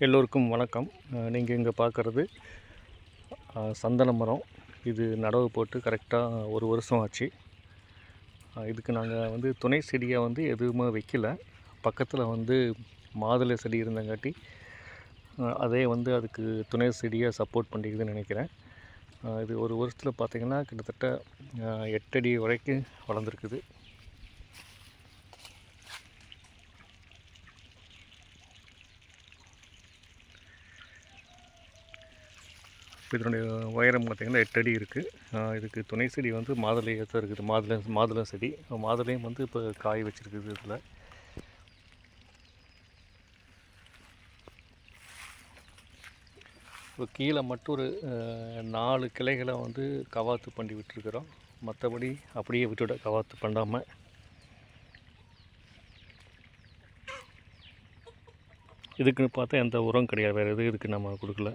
எல்லோருக்கும் வணக்கம். நீங்கள் இங்கே பார்க்குறது சந்தன மரம். இது நடவு போட்டு கரெக்டாக ஒரு வருஷம் ஆச்சு. இதுக்கு நாங்கள் துணை செடியாக எதுவுமே வைக்கல. பக்கத்தில் மாதுளை செடி இருந்தங்காட்டி அதே அதுக்கு துணை செடியாக சப்போர்ட் பண்ணிக்குதுன்னு நினைக்கிறேன். இது ஒரு வருஷத்தில் பார்த்திங்கன்னா கிட்டத்தட்ட 8 அடி வரைக்கும் வளர்ந்துருக்குது. இதனுடைய உயரம் பார்த்திங்கன்னா 8 அடி இருக்குது. இதுக்கு துணை செடி மாதுளையாக தான் இருக்குது. மாதுளை செடி. மாதுளையும் இப்போ காய் வச்சுருக்குது. இதில் இப்போ கீழே மட்டும் ஒரு 4 கிளைகளை கவாத்து பண்ணி விட்டுருக்குறோம். மற்றபடி அப்படியே விட்டுவிட கவாத்து பண்ணாமல். இதுக்குன்னு பார்த்தா எந்த உரம் கிடையாது. வேறு எதுவும் இதுக்கு நம்ம கொடுக்கல.